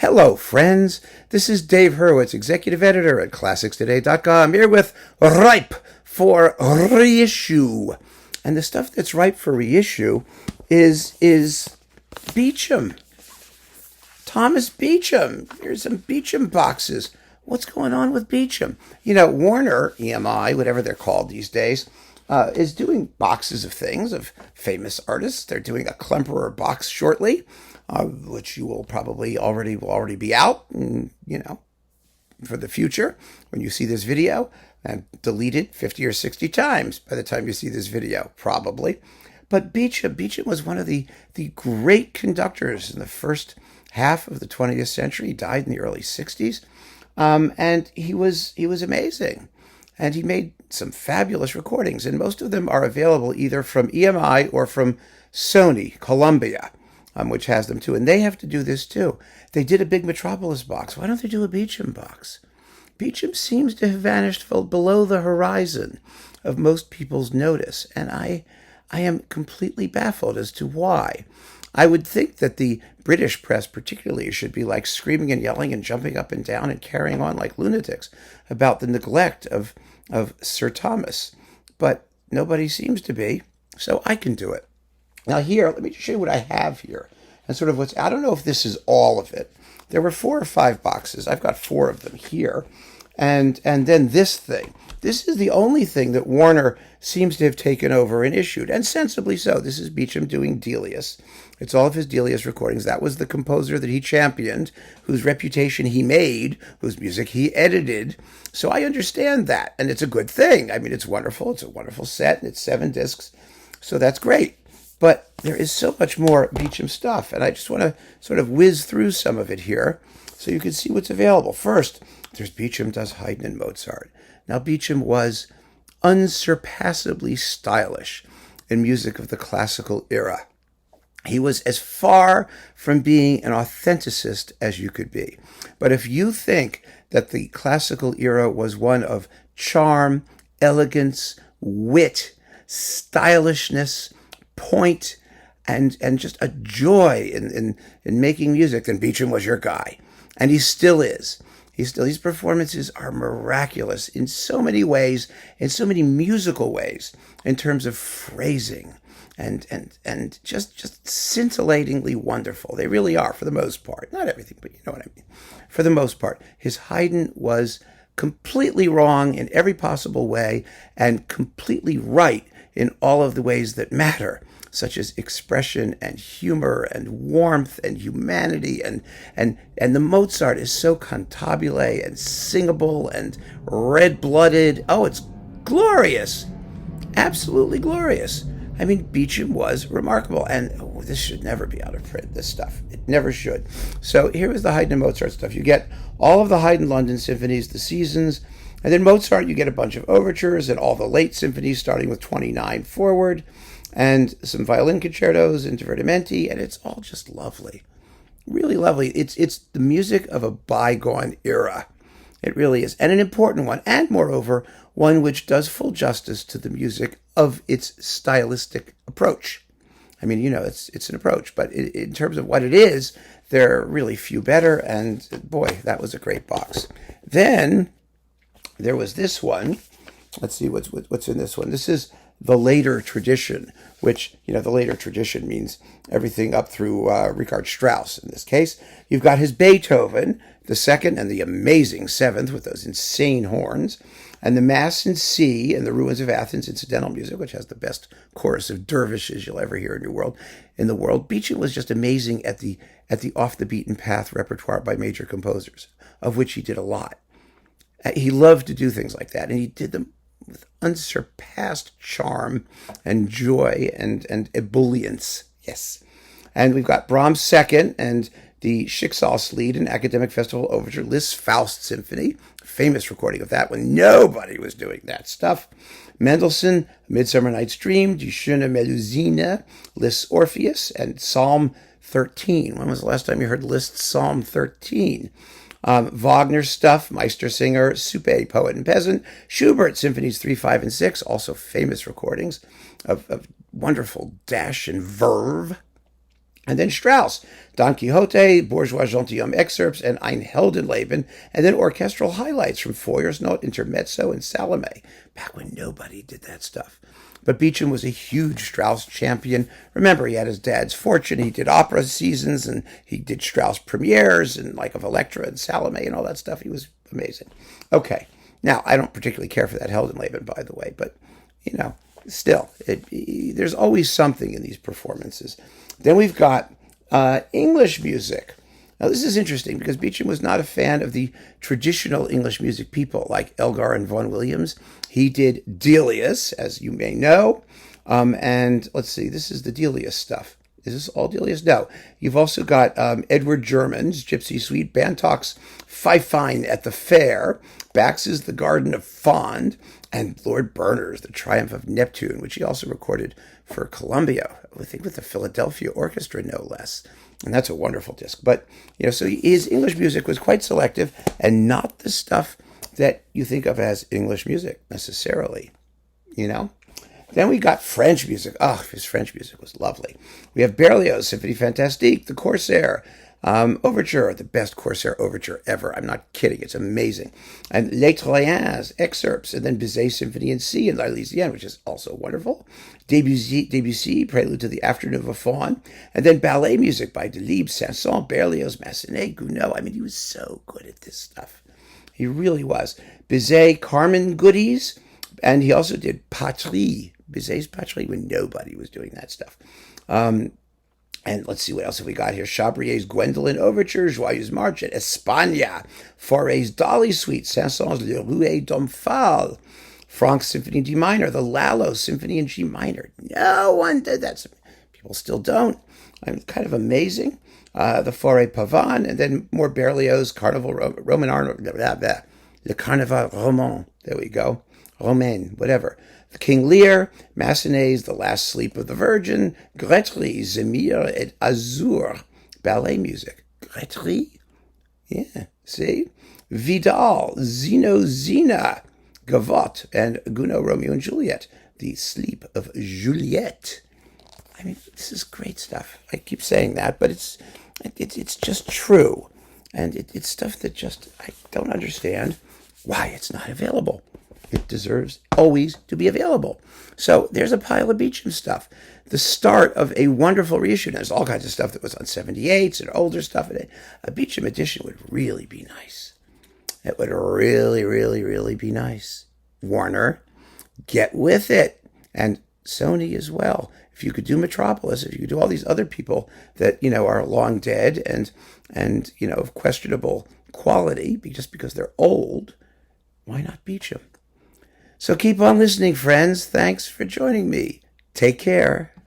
Hello, friends. This is Dave Hurwitz, executive editor at ClassicsToday.com, here with Ripe for Reissue. And the stuff that's ripe for reissue is Beecham. Thomas Beecham. Here's some Beecham boxes. What's going on with Beecham? You know, Warner, EMI, whatever they're called these days, is doing boxes of things, of famous artists. They're doing a Klemperer box shortly, which you will probably already be out, for the future when you see this video, and deleted 50 or 60 times by the time you see this video, probably. But Beecham was one of the great conductors in the first half of the 20th century. He died in the early 60s, and he was amazing. And he made some fabulous recordings, and most of them are available either from EMI or from Sony, Columbia, which has them too. And they have to do this too. They did a big Metropolis box. Why don't they do a Beecham box? Beecham seems to have vanished below the horizon of most people's notice, and I am completely baffled as to why. I would think that the British press particularly should be like screaming and yelling and jumping up and down and carrying on like lunatics about the neglect of Sir Thomas. But nobody seems to be, so I can do it. Now here, let me show you what I have here. And sort of I don't know if this is all of it. There were 4 or 5 boxes. I've got 4 of them here. And then this thing. This is the only thing that Warner seems to have taken over and issued, and sensibly so. This is Beecham doing Delius. It's all of his Delius recordings. That was the composer that he championed, whose reputation he made, whose music he edited. So I understand that, and it's a good thing. I mean, it's wonderful. It's a wonderful set, and it's 7 discs, so that's great. But there is so much more Beecham stuff, and I just want to sort of whiz through some of it here so you can see what's available. First, there's Beecham does Haydn and Mozart. Now, Beecham was unsurpassably stylish in music of the classical era. He was as far from being an authenticist as you could be. But if you think that the classical era was one of charm, elegance, wit, stylishness, point, and just a joy in making music, then Beecham was your guy. And he still is. His performances are miraculous in so many ways, in so many musical ways, in terms of phrasing and just scintillatingly wonderful. They really are, for the most part. Not everything, but you know what I mean. For the most part, his Haydn was completely wrong in every possible way and completely right in all of the ways that matter, such as expression and humor and warmth and humanity, and the Mozart is so cantabile and singable and red-blooded. Oh, it's glorious. Absolutely glorious. I mean, Beecham was remarkable, and this should never be out of print, this stuff. It never should. So here is the Haydn and Mozart stuff. You get all of the Haydn London symphonies, the seasons, and then Mozart, you get a bunch of overtures and all the late symphonies starting with 29 forward, and some violin concertos and divertimenti, and it's all just lovely. Really lovely. It's the music of a bygone era. It really is. And an important one, and moreover, one which does full justice to the music of its stylistic approach. I mean, it's an approach, but in terms of what it is, there are really few better, and boy, that was a great box. Then there was this one. Let's see what's in this one. This is the later tradition, which, the later tradition means everything up through Richard Strauss. In this case, you've got his Beethoven, the second, and the amazing seventh with those insane horns, and the Mass in C and the Ruins of Athens incidental music, which has the best chorus of dervishes you'll ever hear in the world. Beecham was just amazing at the off the beaten path repertoire by major composers, of which he did a lot. He loved to do things like that, and he did them with unsurpassed charm and joy and ebullience. Yes. And we've got Brahms' second and the Schicksalslied and Academic Festival Overture, Liszt's Faust Symphony, famous recording of that when nobody was doing that stuff. Mendelssohn, Midsummer Night's Dream, Die Schöne Melusine, Liszt's Orpheus, and Psalm 13. When was the last time you heard Liszt's Psalm 13? Wagner's stuff, Meistersinger, Supe, Poet and Peasant, Schubert, Symphonies 3, 5, and 6, also famous recordings of wonderful dash and verve. And then Strauss, Don Quixote, Bourgeois Gentilhomme excerpts, and Ein Heldenleben, and then orchestral highlights from Feuersnot, Intermezzo, and Salome, back when nobody did that stuff. But Beecham was a huge Strauss champion. Remember, he had his dad's fortune. He did opera seasons, and he did Strauss premieres, and like of Electra and Salome and all that stuff. He was amazing. Okay, now, I don't particularly care for that Heldenleben, by the way, but, still, there's always something in these performances. Then we've got English music. Now, this is interesting because Beecham was not a fan of the traditional English music people like Elgar and Vaughan Williams. He did Delius, as you may know. And let's see, this is the Delius stuff. Is this all Delius? No. You've also got Edward German's Gypsy Suite, Bantock's Fifine at the Fair, Bax's The Garden of Fond, and Lord Berners' The Triumph of Neptune, which he also recorded for Columbia, I think with the Philadelphia Orchestra, no less. And that's a wonderful disc. But, so his English music was quite selective and not the stuff that you think of as English music necessarily, Then we got French music. Oh, his French music was lovely. We have Berlioz, Symphonie Fantastique, The Corsair, Overture, the best Corsair Overture ever. I'm not kidding. It's amazing. And Les Troyens, excerpts, and then Bizet Symphony in C and L'Arlésienne, which is also wonderful. Debussy, Prelude to the Afternoon of a Faun. And then ballet music by Delibes, Saint-Saëns, Berlioz, Massenet, Gounod. I mean, he was so good at this stuff. He really was. Bizet, Carmen Goodies, and he also did Patrie, Bizet's Patrie, when nobody was doing that stuff. And let's see what else have we got here. Chabrier's Gwendolen Overture, Joyeuse March, and España. Fauré's Dolly Suite, Saint-Saëns' Le Rouet d'Omphale. Franck's Symphony in D minor, the Lalo Symphony in G minor. No one did that. People still don't. I'm kind of amazing. The Forêt Pavane, and then more Berlioz, Carnival, Roman Arnold, Le Carnaval Roman. There we go. Romain, whatever. The King Lear, Massenet's The Last Sleep of the Virgin, Gretry, Zemire et Azur, ballet music. Gretry? Yeah, see? Vidal, Zeno Zena, Gavotte, and Gounod, Romeo and Juliet, The Sleep of Juliet. I mean, this is great stuff. I keep saying that, but it's just true. And it's stuff that I don't understand why it's not available. It deserves always to be available. So there's a pile of Beecham stuff. The start of a wonderful reissue. Now, there's all kinds of stuff that was on 78s and older stuff. A Beecham edition would really be nice. It would really, really, really be nice. Warner, get with it. And Sony as well. If you could do Metropolis, if you could do all these other people that, are long dead and of questionable quality, just because they're old, why not Beecham? So keep on listening, friends. Thanks for joining me. Take care.